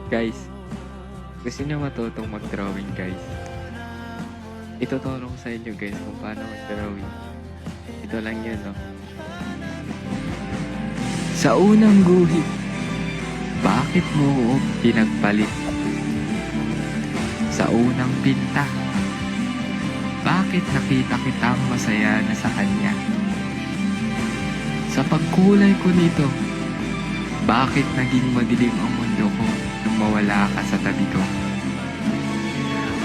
Guys, gusto niyo matutong mag-drawing guys? Ituturo ko sa inyo guys kung paano mag-drawing. Ito lang yun, no? Sa unang guhit, bakit mo pinagpalit? Sa unang pinta, bakit nakita kitang masaya na sa kanya? Sa pagkulay ko nito, bakit naging madilim ang mundo ko nung mawala ka sa tabi ko?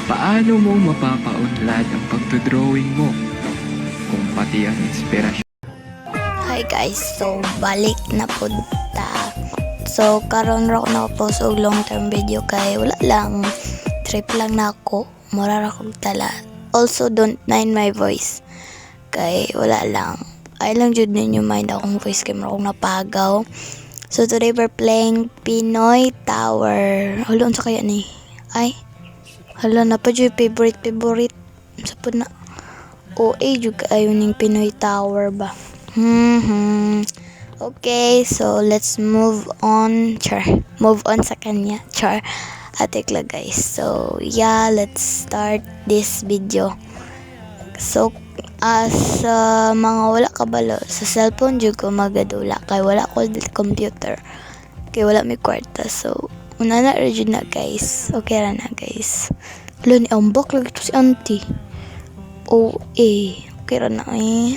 Paano mo mapapaunlad ang pagdodrawing mo kung pati ang inspirasyon? Hi guys, so balik na punta. So karon ra ko nakapost og long term video kay wala lang, trip lang na ako, mura ra kog tala. Also don't mind my voice kay wala lang, ay lang jud ninyo mind akong voice kay mura akong napagaw. So today we're playing Pinoy Tower. Hulon sa kaya ni ay hala na pa jud favorite sa po na OA jud kaayo ning Pinoy Tower ba. Okay, so let's move on. Move on sa kanya. Atik lang guys. So yeah, let's start this video. So as mga wala kabalo sa cellphone jud ko magadula kay wala ko computer. Kay wala mi kwarta. So una na jud na guys. Okay ra na guys. Lo ni ambak lagi to si auntie. Okay ra na eh.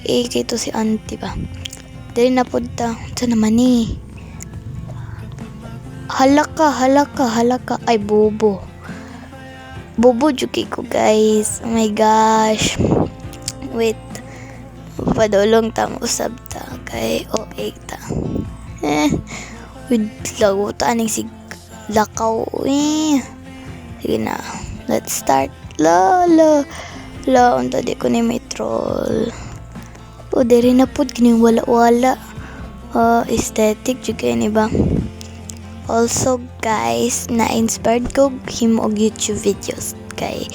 Kay to si auntie ba. Dali na punta. Saan naman eh? Halaka. Ay, bobo. Bobo juki ko guys. Oh my gosh. Wait. Padulong tang usab ta. Kay ta. Wait, lago ta aning sig lakaw. Sige na. Let's start. Unta di ko ni may troll. O, diri na po, gining wala-wala. Aesthetic, juga ni ba? Also, guys, na-inspired ko him og YouTube videos. Kay,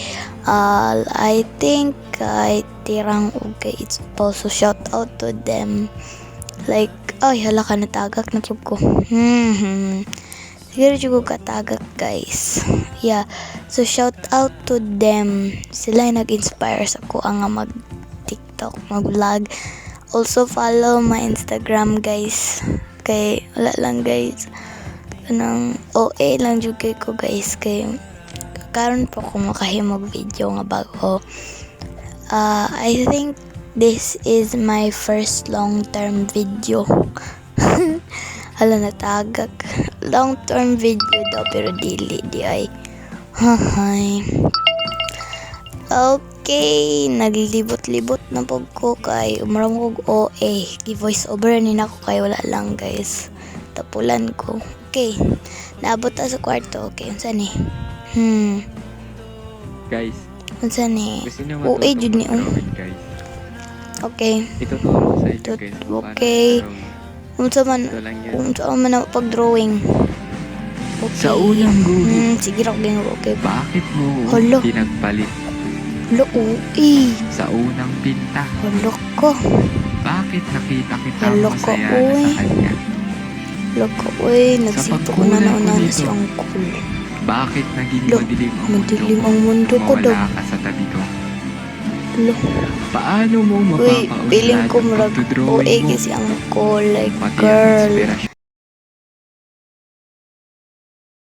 I think, kay tirang og kay it's also shout out to them. Like, ay, hala ka natagak na ko. Siguro juga katagak guys. Yeah. So shout out to them. Sila yung nag-inspire sa ko ang mag TikTok, mag-vlog. Also follow my Instagram guys. Kay wala lang guys. Kanang OA lang juga ko guys. Kay karon po ko makahimog video nga bago. I think this is my first long-term video. Hala natagak. Long-term video daw pero dili di ay. Hahay. Okay, naglibot-libot na po ko kay umaram ko OA. Gi-voice over ni nako kay wala lang guys. Tapulan ko. Okay. Naabot ta sa kwarto. Okay, unsa ni? Guys, Unsa ni? gusto niyo OA matutong jud ni mag-drawing guys? Okay. Ituturo ko sa inyo guys kung paano Okay. mag-drawing. Unsa man Ito lang yun. kung saan man ako pag-drawing. Okay. Sa unang guhit, sige ra ging okay ba? bakit mo Hala. pinagpalit? Lo OA. Sa unang pinta, Hala ko. bakit nakita kitang Hala ko, masaya na uy. sa kanya? Loko, uy, nagsito ko na pagkulay ko nauna na dito, si Uncle. Bakit naging Lo, madilim ang madilim mundo ang mundo ko ko daw. mawala ka sa tabi ko? Lo, Paano mo uy, mapapaunlad feeling ko ang murag pagdodrawing OA mo kasi Uncle, like pati ang girl. inspirasyon?